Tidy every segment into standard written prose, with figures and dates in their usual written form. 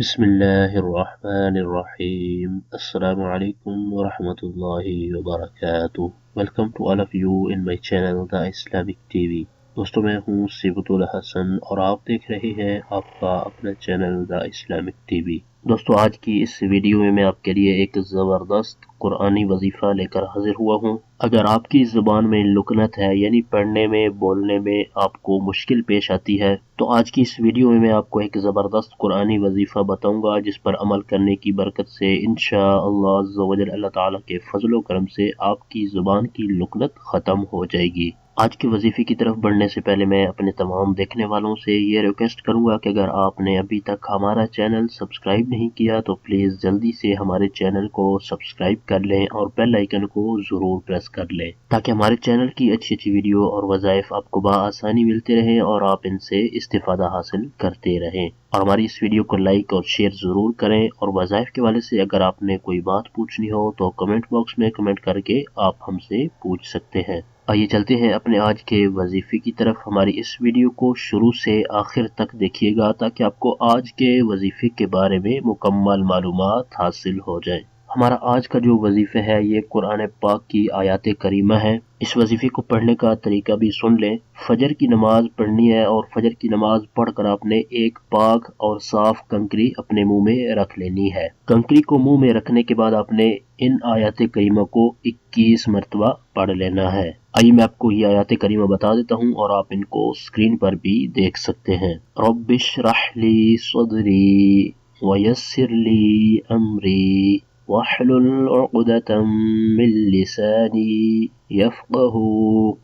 بسم الله الرحمن الرحيم. Assalamu alaikum wa rahmatullahi wa barakatuh. Welcome to all of you in my channel The Islamic TV. दोस्तों मैं हूँ सिबतुल हसन और आप देख रहे हैं आपका अपना चैनल द इस्लामिक टीवी। दोस्तों आज की इस वीडियो में मैं आपके लिए एक ज़बरदस्त कुरानी वजीफ़ा लेकर हाजिर हुआ हूँ। अगर आपकी ज़ुबान में लुकनत है यानी पढ़ने में बोलने में आपको मुश्किल पेश आती है तो आज की इस वीडियो में मैं आपको एक ज़बरदस्त कुरानी वजीफ़ा बताऊंगा जिस पर अमल करने की बरकत से इंशाअल्लाह अज़्ज़ व जल अल्लाह ताला के फजल व करम से आपकी ज़ुबान की लुकनत ख़त्म हो जाएगी। आज के वजीफे की तरफ बढ़ने से पहले मैं अपने तमाम देखने वालों से ये रिक्वेस्ट करूंगा कि अगर आपने अभी तक हमारा चैनल सब्सक्राइब नहीं किया तो प्लीज़ जल्दी से हमारे चैनल को सब्सक्राइब कर लें और बेल आइकन को ज़रूर प्रेस कर लें ताकि हमारे चैनल की अच्छी अच्छी वीडियो और वज़ाइफ आपको बआसानी मिलते रहें और आप इनसे इस्तिफादा हासिल करते रहें। और हमारी इस वीडियो को लाइक और शेयर ज़रूर करें और वज़ाइफ के वाले से अगर आपने कोई बात पूछनी हो तो कमेंट बॉक्स में कमेंट करके आप हमसे पूछ सकते हैं। आइए चलते हैं अपने आज के वजीफे की तरफ। हमारी इस वीडियो को शुरू से आखिर तक देखिएगा ताकि आपको आज के वजीफे के बारे में मुकम्मल मालूमात हासिल हो जाए। हमारा आज का जो वजीफा है ये कुरान पाक की आयात करीमा है। इस वजीफे को पढ़ने का तरीका भी सुन लें। फजर की नमाज पढ़नी है और फजर की नमाज पढ़कर आपने एक पाक और साफ कंकरी अपने मुंह में रख लेनी है। कंकरी को मुंह में रखने के बाद आपने इन आयात करीमा को 21 मरतबा पढ़ लेना है। आइए मैं आपको ये आयात करीमा बता देता हूँ और आप इनको स्क्रीन पर भी देख सकते हैं। रब्बिश्रह ली सदरी वयस्सिर ली अमरी वहलुल उक़दतम मिन लिसानी यफ़क़हू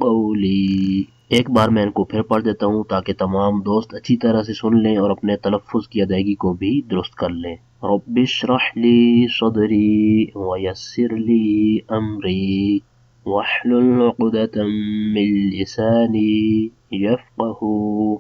क़ौली। एक बार मैं इनको फिर पढ़ देता हूँ ताकि तमाम दोस्त अच्छी तरह से सुन लें और अपने तलफ़्फ़ुज़ की अदायगी को भी दुरुस्त कर लें। रब्बिश्रह ली सदरी वयस्सिर ली अमरी वहलुल उक़दतम मिन लिसानी यफ़क़हू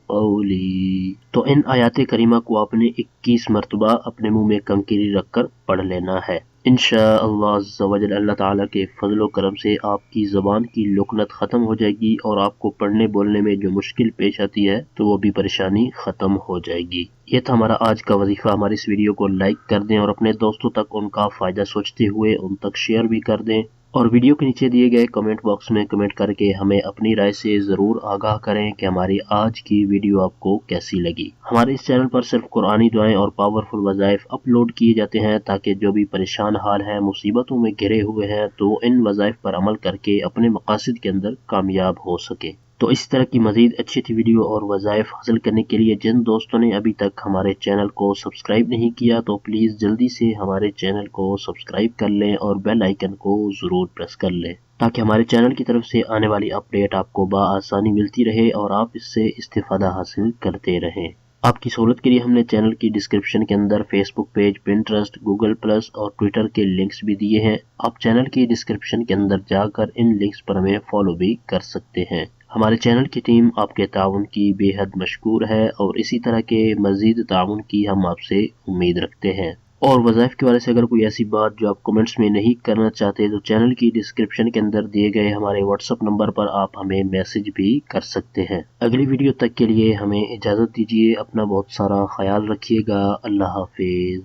क़ौली। तो इन आयात करीमा को आपने 21 मरतबा अपने मुंह में कंकरी रखकर पढ़ लेना है। इंशाअल्लाह अज़्ज़ व जल अल्लाह ताला के फजल व करम से आपकी ज़बान की लुकनत ख़त्म हो जाएगी और आपको पढ़ने बोलने में जो मुश्किल पेश आती है तो वो भी परेशानी ख़त्म हो जाएगी। ये था हमारा आज का वजीफ़ा। हमारी इस वीडियो को लाइक कर दें और अपने दोस्तों तक उनका फ़ायदा सोचते हुए उन तक शेयर भी कर दें और वीडियो के नीचे दिए गए कमेंट बॉक्स में कमेंट करके हमें अपनी राय से ज़रूर आगाह करें कि हमारी आज की वीडियो आपको कैसी लगी। हमारे इस चैनल पर सिर्फ कुरानी दुआएं और पावरफुल वज़ाइफ अपलोड किए जाते हैं ताकि जो भी परेशान हाल हैं मुसीबतों में घिरे हुए हैं तो इन वज़ाइफ पर अमल करके अपने मकासद के अंदर कामयाब हो सके। तो इस तरह की मज़ीद अच्छी अच्छी वीडियो और वज़ाइफ हासिल करने के लिए जिन दोस्तों ने अभी तक हमारे चैनल को सब्सक्राइब नहीं किया तो प्लीज़ जल्दी से हमारे चैनल को सब्सक्राइब कर लें और बेल आइकन को ज़रूर प्रेस कर लें ताकि हमारे चैनल की तरफ से आने वाली अपडेट आपको बआसानी मिलती रहे और आप इससे इस्तिफादा हासिल करते रहें। आपकी सहूलत के लिए हमने चैनल की डिस्क्रिप्शन के अंदर Facebook page, Pinterest, Google plus और ट्विटर के लिंक्स भी दिए हैं। आप चैनल की डिस्क्रिप्शन के अंदर जाकर इन लिंक्स पर हमें फॉलो भी कर सकते हैं। हमारे चैनल की टीम आपके ताउन की बेहद मशकूर है और इसी तरह के मज़ीद ताउन की हम आपसे उम्मीद रखते हैं। और वज़ाइफ के बारे से अगर कोई ऐसी बात जो आप कमेंट्स में नहीं करना चाहते तो चैनल की डिस्क्रिप्शन के अंदर दिए गए हमारे व्हाट्सएप नंबर पर आप हमें मैसेज भी कर सकते हैं। अगली वीडियो तक के लिए हमें इजाज़त दीजिए। अपना बहुत सारा ख्याल रखिएगा। अल्लाह हाफिज़।